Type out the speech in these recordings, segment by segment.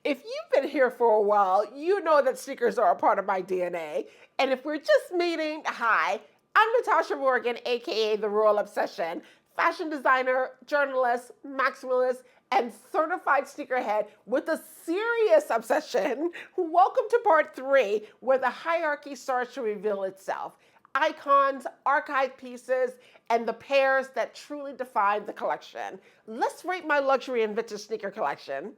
If you've been here for a while, you know that sneakers are a part of my DNA. And if we're just meeting, hi, I'm Natasha Morgan, aka The Royal Obsession, fashion designer, journalist, maximalist, and certified sneakerhead with a serious obsession. Welcome to part 3, where the hierarchy starts to reveal itself. Icons, archive pieces, and the pairs that truly define the collection. Let's rate my luxury and vintage sneaker collection.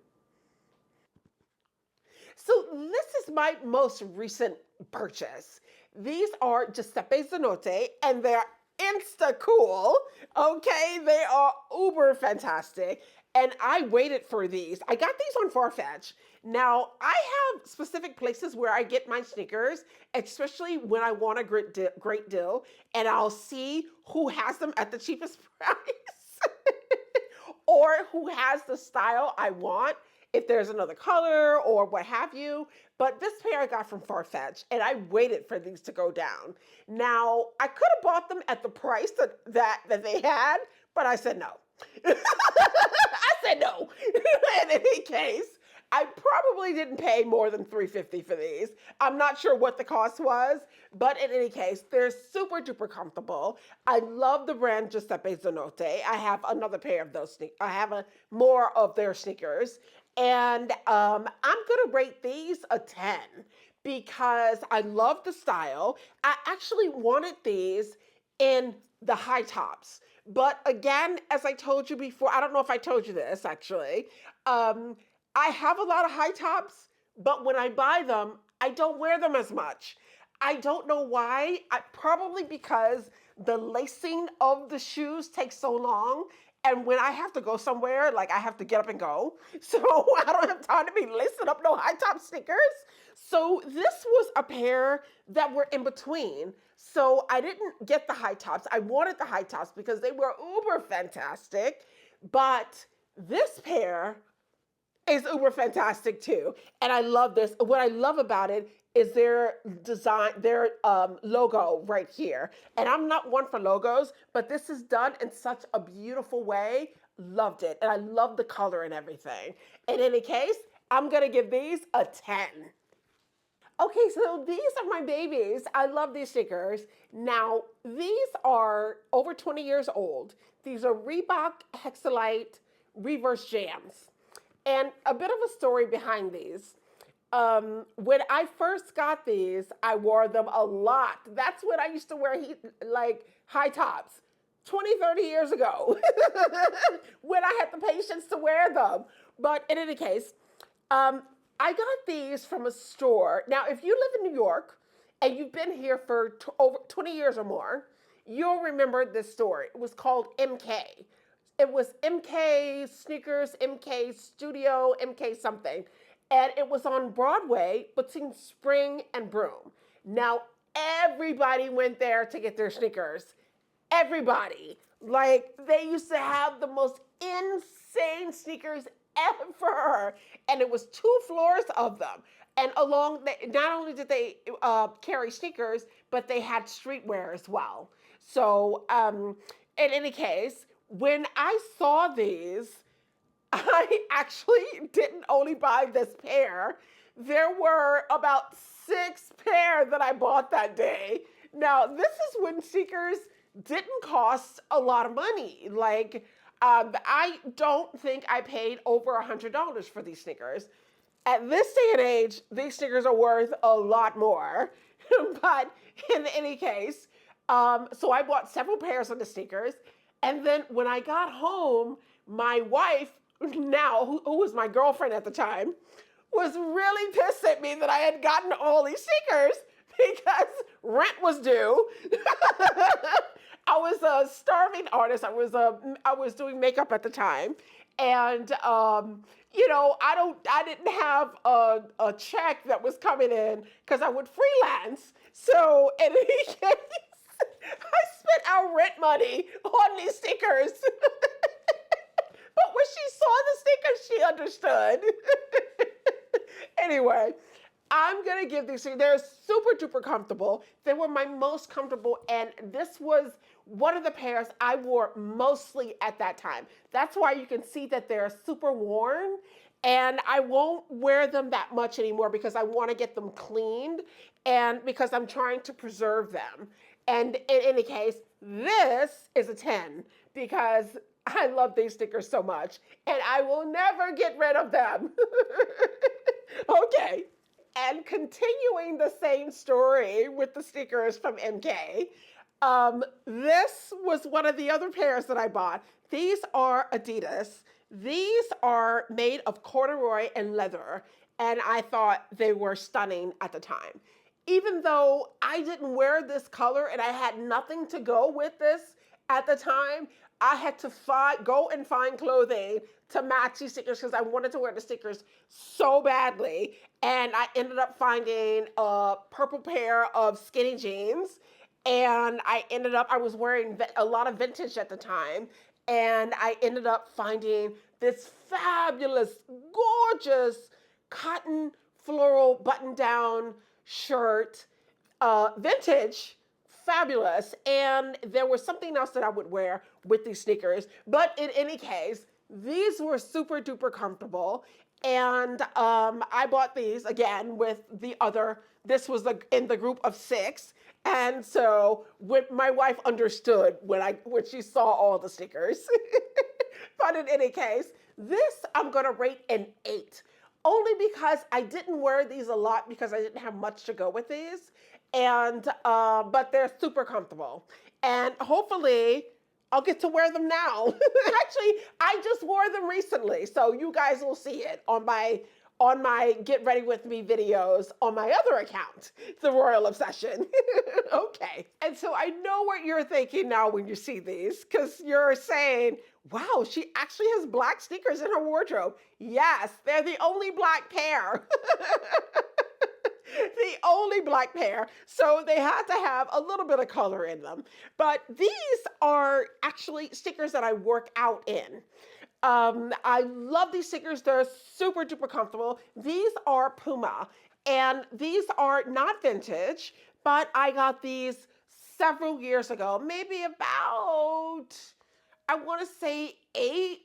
So this is my most recent purchase. These are Giuseppe Zenote, and they're insta cool. Okay, they are uber fantastic. And I waited for these. I got these on Farfetch. Now, I have specific places where I get my sneakers, especially when I want a great deal, and I'll see who has them at the cheapest price or who has the style I want, if there's another color or what have you. But this pair I got from Farfetch, and I waited for these to go down. Now, I could have bought them at the price that they had, but I said no. I said no. In any case, I probably didn't pay more than $350 for these. I'm not sure what the cost was, but in any case, they're super duper comfortable. I love the brand Giuseppe Zenote. I have another pair of those I have more of their sneakers. And I'm going to rate these a 10 because I love the style. I actually wanted these in the high tops. But again, as I told you before, I don't know if I told you this actually. I have a lot of high tops, but when I buy them, I don't wear them as much. I don't know why. Probably because the lacing of the shoes takes so long. And when I have to go somewhere, like I have to get up and go. So I don't have time to be lacing up no high top sneakers. So this was a pair that were in between. So I didn't get the high tops. I wanted the high tops because they were uber fantastic. But this pair is uber fantastic too. And I love this. What I love about it is their design, their logo right here. And I'm not one for logos, but this is done in such a beautiful way. Loved it. And I love the color and everything. In any case, I'm going to give these a 10. Okay, so these are my babies. I love these sneakers. Now, these are over 20 years old. These are Reebok Hexelite reverse jams. And a bit of a story behind these. When I first got these, I wore them a lot. That's when I used to wear like high tops 20, 30 years ago when I had the patience to wear them. But in any case, I got these from a store. Now, if you live in New York and you've been here for over 20 years or more, you'll remember this store. It was called MK. It was MK Sneakers, MK Studio, MK something. And it was on Broadway between Spring and Broome. Now, everybody went there to get their sneakers. Everybody. Like, they used to have the most insane sneakers ever. And it was 2 floors of them. And not only did they carry sneakers, but they had streetwear as well. So, in any case, when I saw these, I actually didn't only buy this pair. There were about 6 pair that I bought that day. Now, this is when sneakers didn't cost a lot of money. Like, I don't think I paid over $100 for these sneakers. At this day and age, these sneakers are worth a lot more. But in any case, so I bought several pairs of the sneakers. And then when I got home, my wife, now who was my girlfriend at the time, was really pissed at me that I had gotten all these sneakers because rent was due. I was a starving artist. I was doing makeup at the time, and I didn't have a check that was coming in because I would freelance. So in any case, I spent our rent money on these stickers. But when she saw the stickers, she understood. Anyway, I'm going to give these, they're super duper comfortable. They were my most comfortable, and this was one of the pairs I wore mostly at that time. That's why you can see that they're super worn. and I won't wear them that much anymore because I want to get them cleaned and because I'm trying to preserve them. And in any case, this is a 10 because I love these stickers so much and I will never get rid of them. Okay. And continuing the same story with the stickers from MK, this was one of the other pairs that I bought. These are Adidas. These are made of corduroy and leather, and I thought they were stunning at the time. Even though I didn't wear this color and I had nothing to go with this at the time, I had to go and find clothing to match these stickers because I wanted to wear the stickers so badly. And I ended up finding a purple pair of skinny jeans. And I was wearing a lot of vintage at the time. And I ended up finding this fabulous, gorgeous cotton floral button down shirt, vintage, fabulous. And there was something else that I would wear with these sneakers. But in any case, these were super duper comfortable. And I bought these again with the other, this was in the group of 6. And so when my wife understood when she saw all the stickers. But in any case, this I'm going to rate an 8. Only because I didn't wear these a lot because I didn't have much to go with these. And, but they're super comfortable. And hopefully I'll get to wear them now. Actually, I just wore them recently. So you guys will see it on my Get Ready With Me videos on my other account, The Royal Obsession. Okay. And so I know what you're thinking now when you see these, because you're saying, wow, she actually has black sneakers in her wardrobe. Yes, they're the only black pair. The only black pair. So they had to have a little bit of color in them. But these are actually stickers that I work out in. I love these stickers. They're super duper comfortable. These are Puma, and these are not vintage, but I got these several years ago, maybe about, I want to say 8,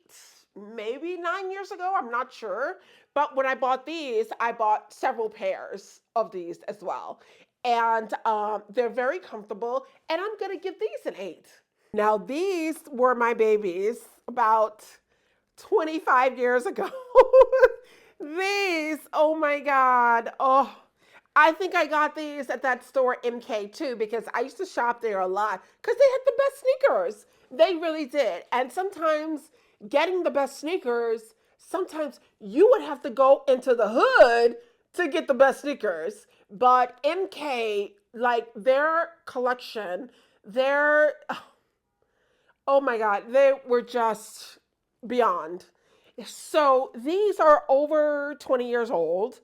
maybe 9 years ago. I'm not sure. But when I bought these, I bought several pairs of these as well. And they're very comfortable, and I'm going to give these an 8. Now, these were my babies about 25 years ago. These, oh my God. Oh, I think I got these at that store MK too because I used to shop there a lot because they had the best sneakers. They really did. And sometimes getting the best sneakers, sometimes you would have to go into the hood to get the best sneakers. But MK, like their collection, oh my God, they were just beyond. So these are over 20 years old.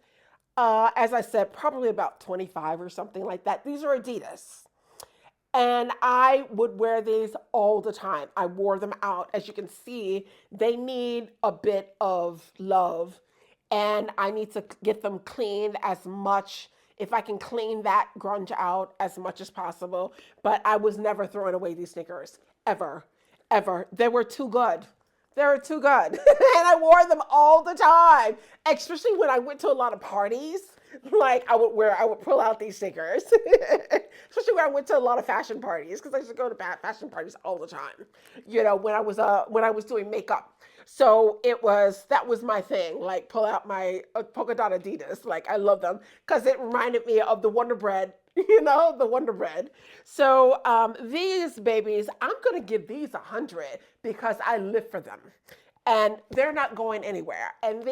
As I said, probably about 25 or something like that. These are Adidas. And I would wear these all the time. I wore them out. As you can see, they need a bit of love. And I need to get them cleaned as much, if I can clean that grunge out as much as possible. But I was never throwing away these sneakers, ever, ever. They were too good. They were too good. And I wore them all the time, especially when I went to a lot of parties. Like I would pull out these stickers, especially when I went to a lot of fashion parties, because I used to go to fashion parties all the time, you know, when I was doing makeup. So that was my thing, like pull out my polka dot Adidas. Like I love them because it reminded me of the Wonder Bread, you know, the Wonder Bread. So these babies, I'm going to give these 100 because I live for them and they're not going anywhere. And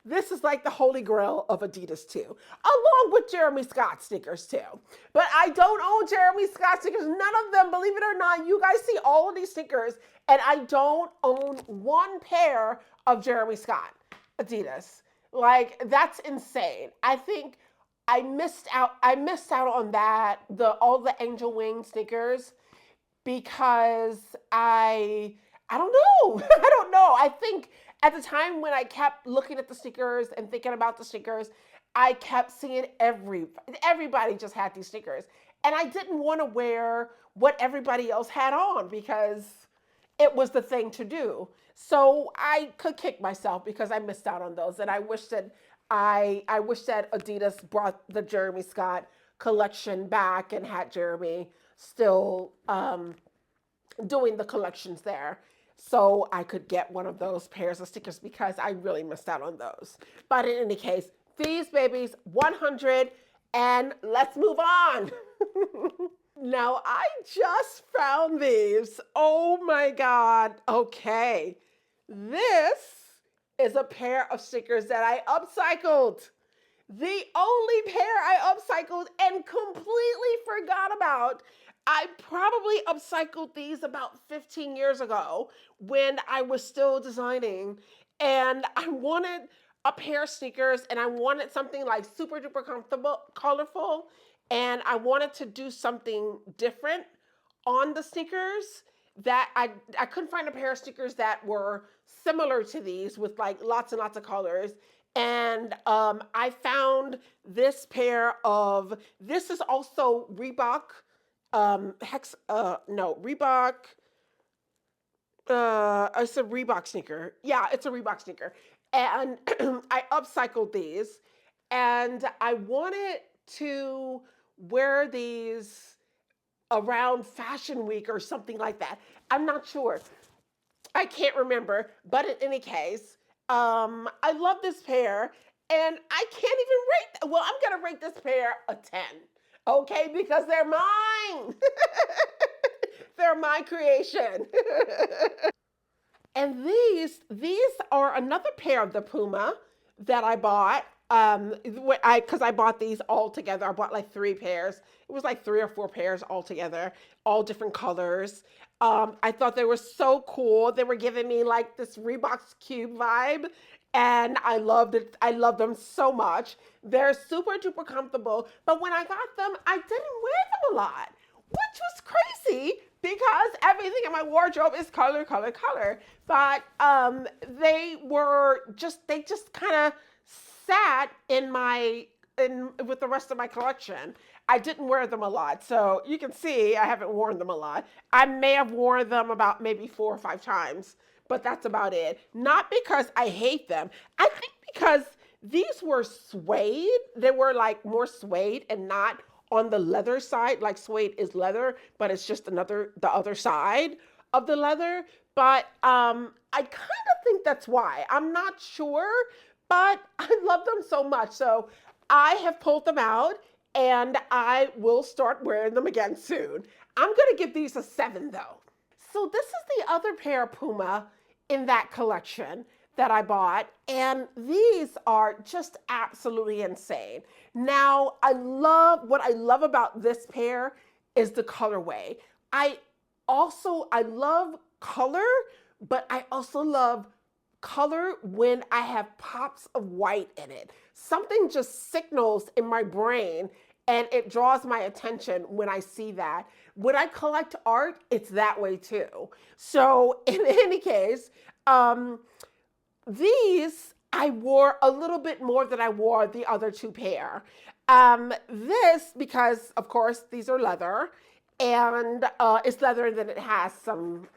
this is like the holy grail of Adidas too, along with Jeremy Scott sneakers too. But I don't own Jeremy Scott sneakers. None of them, believe it or not. You guys see all of these sneakers, and I don't own one pair of Jeremy Scott Adidas. Like that's insane. I think I missed out on that, all the angel wing sneakers, because I don't know. I don't know. I think at the time when I kept looking at the sneakers and thinking about the sneakers, I kept seeing everybody just had these sneakers. And I didn't want to wear what everybody else had on because it was the thing to do. So I could kick myself because I missed out on those, and I wish that Adidas brought the Jeremy Scott collection back and had Jeremy still doing the collections there, so I could get one of those pairs of sneakers because I really missed out on those. But in any case, these babies, 100, and let's move on. Now, I just found these. Oh my God. Okay. This is a pair of sneakers that I upcycled. The only pair I upcycled and completely forgot about. I probably upcycled these about 15 years ago when I was still designing. And I wanted a pair of sneakers and I wanted something like super duper comfortable, colorful, and I wanted to do something different on the sneakers that I couldn't find a pair of sneakers that were similar to these with like lots and lots of colors. And I found this pair of, this is also Reebok, Reebok, it's a Reebok sneaker. Yeah, it's a Reebok sneaker. And I upcycled these and I wanted to wear these around Fashion Week or something like that. I'm not sure. I can't remember. But in any case, I love this pair and I can't even rate, well, I'm going to rate this pair a 10. Okay, because they're mine. They're my creation. And these are another pair of the Puma that I bought. Because I bought these all together. I bought like 3 pairs. It was like 3 or 4 pairs all together, all different colors. I thought they were so cool. They were giving me like this Reebok's Cube vibe, and I loved it. I love them so much. They're super duper comfortable. But when I got them, I didn't wear them a lot, which was crazy because everything in my wardrobe is color, color, color. But they just kind of sat in with the rest of my collection. I didn't wear them a lot, so you can see I haven't worn them a lot. I may have worn them about maybe 4 or 5 times, but that's about it. Not because I hate them. I think because these were suede. They were like more suede and not on the leather side. Like suede is leather, but it's just the other side of the leather. But I kind of think that's why. I'm not sure, but I love them so much. So I have pulled them out and I will start wearing them again soon. I'm going to give these a 7 though. So this is the other pair of Puma in that collection that I bought, and these are just absolutely insane. Now, what I love about this pair is the colorway. I love color, but I also love color when I have pops of white in it. Something just signals in my brain and it draws my attention when I see that. When I collect art, it's that way too. So in any case, these I wore a little bit more than I wore the other 2 pair. This, because of course these are leather, and it's leather and then it has some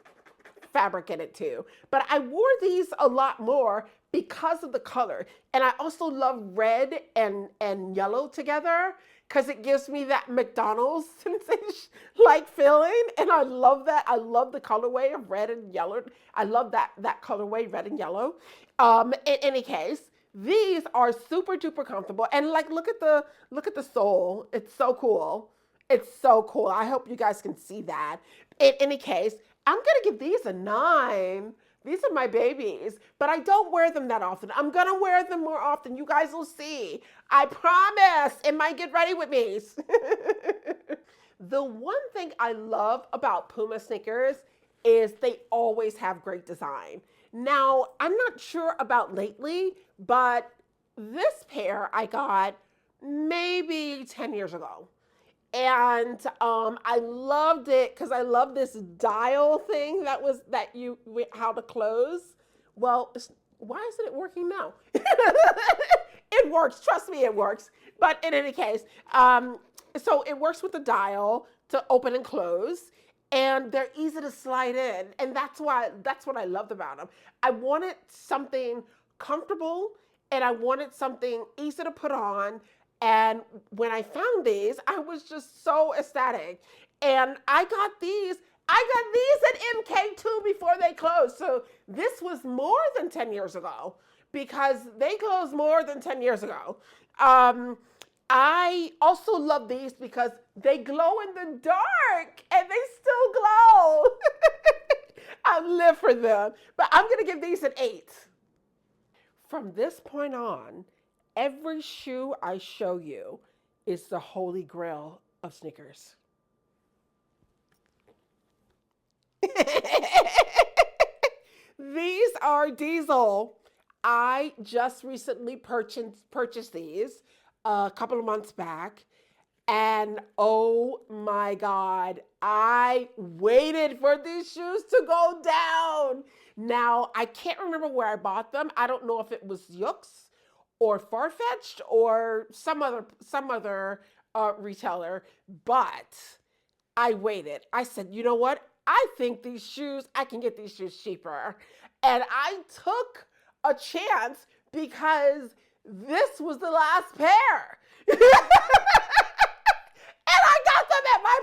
fabric in it too. But I wore these a lot more because of the color. And I also love red and yellow together because it gives me that McDonald's sensation like feeling. And I love that. I love the colorway of red and yellow. I love that colorway, red and yellow. In any case, these are super duper comfortable. And like, look at the sole. It's so cool. It's so cool. I hope you guys can see that. In any case, I'm going to give these a 9. These are my babies, but I don't wear them that often. I'm going to wear them more often. You guys will see. I promise. It might get ready with me. The one thing I love about Puma sneakers is they always have great design. Now, I'm not sure about lately, but this pair I got maybe 10 years ago. And I loved it because I love this dial thing how to close. Well, why isn't it working now? It works. Trust me, it works. But in any case, so it works with the dial to open and close. and they're easy to slide in, and that's what I loved about them. I wanted something comfortable, and I wanted something easy to put on. And when I found these, I was just so ecstatic. And I got these at MK2 before they closed. So this was more than 10 years ago because they closed more than 10 years ago. Um, I also love these because they glow in the dark and they still glow. I live for them. But I'm going to give these an 8. From this point on, every shoe I show you is the holy grail of sneakers. These are Diesel. I just recently purchased these a couple of months back. And oh my God, I waited for these shoes to go down. Now, I can't remember where I bought them. I don't know if it was Yooks or Farfetched or some other retailer, but I waited. I said, you know what? I think I can get these shoes cheaper. And I took a chance because this was the last pair. And I got them at my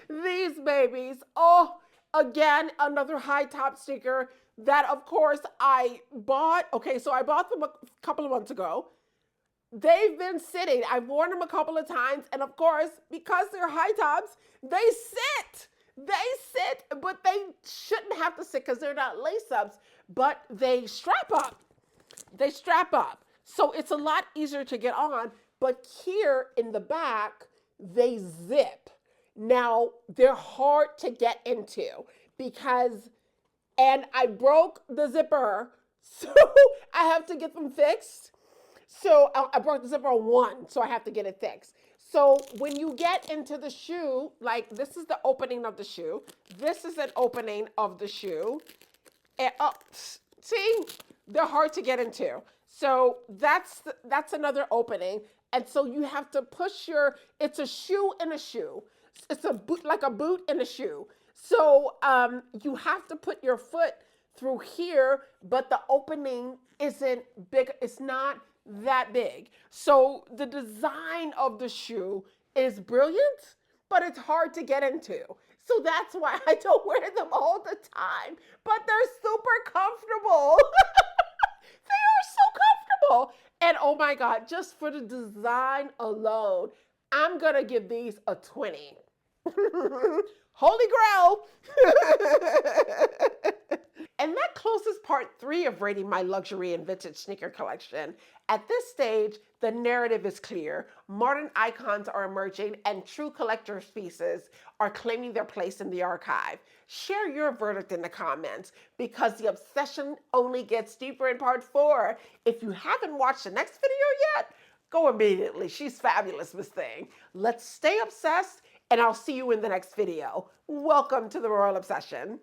price. These babies. Oh, again, another high top sneaker that, of course, I bought. Okay, so I bought them a couple of months ago. They've been sitting. I've worn them a couple of times. And of course, because they're high tops, they sit. They sit, but they shouldn't have to sit because they're not lace ups, but they strap up. They strap up. So it's a lot easier to get on. But here in the back, they zip. Now, they're hard to get into because, and I broke the zipper, so I have to get them fixed. So I broke the zipper on one, so I have to get it fixed. So when you get into the shoe, like this is the opening of the shoe. This is an opening of the shoe. And see, they're hard to get into. So that's another opening. And so you have to push it's a shoe in a shoe. It's a boot, like a boot in a shoe. So you have to put your foot through here, but the opening isn't big. It's not that big. So the design of the shoe is brilliant, but it's hard to get into. So that's why I don't wear them all the time, but they're super comfortable. They are so comfortable. And oh my God, just for the design alone, I'm going to give these a 20. Holy grail. And that closes part 3 of rating my luxury and vintage sneaker collection. At this stage, the narrative is clear. Modern icons are emerging and true collector's pieces are claiming their place in the archive. Share your verdict in the comments because the obsession only gets deeper in part 4. If you haven't watched the next video yet, go immediately. She's fabulous, Miss Thing. Let's stay obsessed, and I'll see you in the next video. Welcome to the Royal Obsession.